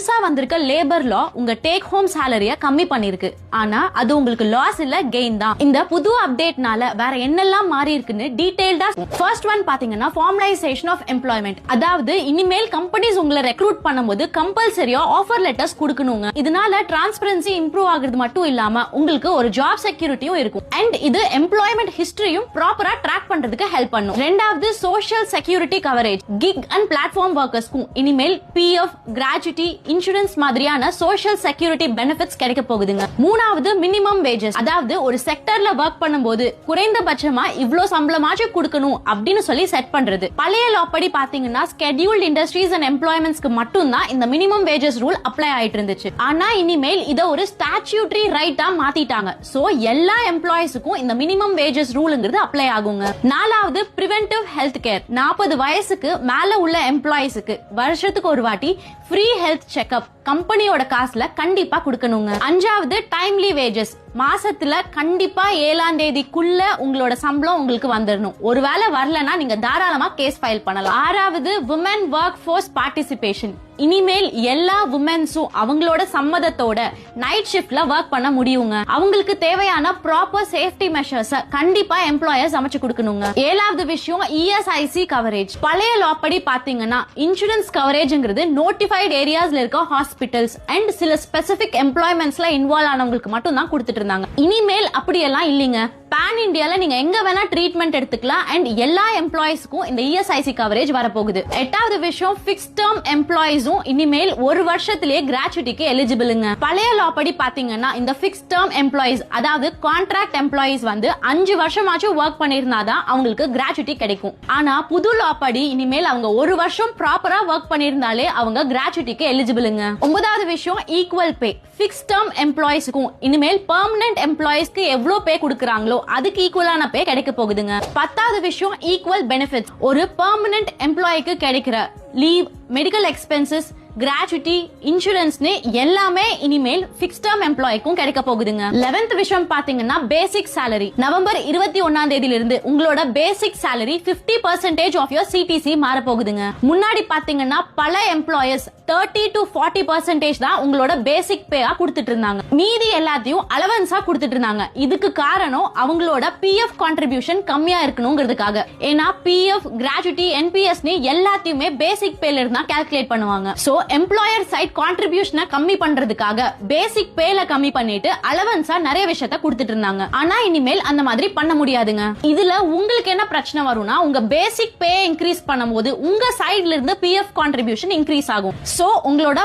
புதுசா வந்திருக்க லேபர் லா உங்க டேக் ஹோம் சாலரிய கம்மி பண்ணிருக்கு. ஆனா அது உங்களுக்கு லாஸ் இல்ல, கெயின் தான். இந்த புது அப்டேட்னால வேற என்னெல்லாம் மாறி இருக்குன்னு டீடைல்டா ஃபர்ஸ்ட் ஒன் பாத்தீங்கன்னா ஃபார்மலைசேஷன் ஆஃப் எம்ப்ளாய்மெண்ட். அதாவது இனிமேல் கம்பெனிஸ் உங்களை ரெக்ரூட் பண்ணும்போது கம்பல்சரியா ஆஃபர் லெட்டர்ஸ் கொடுக்கணுங்க. இதனால டிரான்ஸ்பரன்சி இம்ப்ரூவ் ஆகுறது மட்டும் இல்லாம உங்களுக்கு ஒரு ஜாப் செக்யூரிட்டியும் இருக்கும். அண்ட் இது எம்ப்ளாய்மெண்ட் ஹிஸ்டரியும் ப்ராப்பரா ட்ராக் பண்றதுக்கு ஹெல்ப் பண்ணும். ரெண்டாவது social security coverage. Gig and platform ஒர்க்கர்ஸ்க்கும் இனிமேல் பிஎஃப், கிராஜுட்டி, இன்சூரன்ஸ் மாதிரியான சோஷியல் செக்யூரிட்டி பெனிஃபிட்ஸ் கிடைக்க போகுதுங்க. மூணாவது மினிமம் வேஜஸ். அதாவது ஒரு செக்டர்ல ஒர்க் பண்ணும்போது குறைந்தபட்சமா இவ்ளோ சம்பளமாச்சு கொடுக்கணும் அப்படின்னு சொல்லி செட் பண்றது. பழைய லா படி பாத்தீங்கன்னா ஸ்கெட்யூல்ட் இண்டஸ்ட்ரீஸ் அண்ட் எம்ப்ளாய்மெண்ட்ஸ்க்கு மட்டும் தான் இந்த மினிமம் வேஜஸ் ரூல் அப்ளை ஆயிட்டு இருந்துச்சு. ஆனா இனிமேல் இத ஒரு ஸ்டாட்யூட்டரி ரைட்டா மாத்திட்டாங்க. சோ எல்லா எம்ப்ளாயிஸ்க்கும் இந்த மினிமம் வேஜஸ் ரூல்ங்கிறது அப்ளை ஆகுங்க. நாலாவது பிரிவென்டிவ் ஹெல்த் கேர். 40 வயசுக்கு மேல உள்ள எம்ப்ளாயிஸ்க்கு வருஷத்துக்கு ஒரு வாட்டி ஃப்ரீ ஹெல்த் செக்அப் கம்பெனியோட காசுல கண்டிப்பா கொடுக்கணுங்க. அஞ்சாவது டைம்லி வேஜஸ். மாசத்துல கண்டிப்பா 7ஆம் தேதிக்குள்ள உங்களோட சம்பளம் உங்களுக்கு வந்துடணும். ஒருவேளை வரலனா நீங்க தாராளமா கேஸ் ஃபைல் பண்ணலாம். ஆறாவது விமன் ஒர்க் ஃபோர்ஸ் பார்ட்டிசிபேஷன். இனிமேல் எல்லா விமென்ஸும் அவங்களோட சம்மதத்தோட நைட் ஷிஃப்ட்ல ஒர்க் பண்ண முடியுங்க. அவங்களுக்கு தேவையான ப்ராப்பர் சேஃப்டி மெஷர்ஸ் கண்டிப்பா எம்ப்ளாயர்ஸ் அமைச்சு கொடுக்கணுங்க. ஏழாவது விஷயம் இஎஸ்ஐசி கவரேஜ். பழைய லா படி பாத்தீங்கன்னா இன்சூரன்ஸ் கவரேஜ்ங்கிறது நோட்டிஃபைட் ஏரியாஸ்ல இருக்க ஹாஸ்பிட்டல்ஸ் அண்ட் சில ஸ்பெசிபிக் எம்ப்ளாய்மெண்ட்ஸ்ல இன்வால்வ் ஆனவங்களுக்கு மட்டும் தான் கொடுத்துட்டு இருந்தாங்க. இனிமேல் அப்படியெல்லாம் இல்லைங்க. பேன் இந்தியால நீங்க எங்க வேணா ட்ரீட்மெண்ட் எடுத்துக்கலாம் அண்ட் எல்லா எம்ப்ளாயிஸ்க்கும் இந்த இஎஸ்ஐசி கவரேஜ் வரப்போகுது. எட்டாவது விஷயம் ஃபிக்ஸ்ட் டேர்ம் எம்ப்ளாயிஸும் இனிமேல் ஒரு வருஷத்திலேயே கிராச்சுவிட்டிக்கு எலிஜிபிளுங்க. பழைய லா படி பாத்தீங்கன்னா இந்த ஃபிக்ஸ்ட் டேர்ம் எம்ப்ளாயிஸ் அதாவது கான்ட்ராக்ட் எம்ப்ளாயிஸ் 5 வருஷமாச்சும் ஒர்க் பண்ணிருந்தாதான் அவங்களுக்கு கிராச்சுவிட்டி கிடைக்கும். ஆனா புது லா படி இனிமேல் அவங்க ஒரு வருஷம் ப்ராப்பரா ஒர்க் பண்ணிருந்தாலே அவங்க கிராச்சுவிட்டிக்கு எலிஜிபிளுங்க. ஒன்பதாவது விஷயம் ஈக்குவல் பே. ஃபிக்ஸ்ட் டேர்ம் எம்ப்ளாயிஸ்க்கும் இனிமேல் பெர்மனன்ட் எம்ப்ளாயிஸ்க்கு எவ்வளவு பே கொடுக்கறாங்களோ அதுக்கு ஈக்குவலான பே கிடைக்க போகுதுங்க. 10வது விஷயம் ஈக்குவல் பெனிஃபிட்ஸ். ஒரு பெர்மனன்ட் எம்ப்ளாய்க்கு கிடைக்கிற லீவ், மெடிக்கல் எக்ஸ்பென்சஸ், கிராச்சுவிட்டி, இன்சூரன்ஸ்னு எல்லாமே இனிமேல் ஃபிக்ஸ்ட் டேர்ம் எம்ப்ளாய்க்கும் கிடைக்க போகுதுங்க. 11th விஷயம் பாத்தீங்கன்னா பேசிக் salary. நவம்பர் 21ஆம் தேதியில இருந்து உங்களோட பேசிக் salary 50% ஆஃப் யுவர் சிடிசி மாற போகுதுங்க. முன்னாடி பாத்தீங்கன்னா பல எம்ப்ளாயர்ஸ் 30 to 40% தான் உங்களோட பேசிக் பேயா கொடுத்துட்டு இருந்தாங்க. மீதி எல்லாத்தையும் அலவன்ஸா கொடுத்துட்டு இருந்தாங்க. இதுக்கு காரணம் அவங்களோட பிஎஃப் கான்ட்ரிபியூஷன் கம்மியா இருக்கணும்ங்கிறதுக்காக. ஏன்னா பிஎஃப், கிராச்சுவிட்டி, என்பிஎஸ்னு எல்லாத்தையுமே பேசிக் பேல இருந்தா கால்குலேட் பண்ணுவாங்க. சோ எம்ப்ளாயர் சைட் கான்ட்ரிபியூஷனை கம்மி பண்றதுக்காக பேசிக் பேல கம்மி பண்ணிட்டு அலவன்ஸா நிறைய விஷயத்த கொடுத்துட்டு இருந்தாங்க. ஆனா இனிமேல் அந்த மாதிரி பண்ண முடியாதுங்க. இதுல உங்களுக்கு என்ன பிரச்சனை வரும்னா உங்க பேசிக் பே இன்க்ரீஸ் பண்ணும்போது உங்க சைடுல இருந்து பிஎஃப் கான்ட்ரிபியூஷன் இன்க்ரீஸ் ஆகும். சோ உங்களோட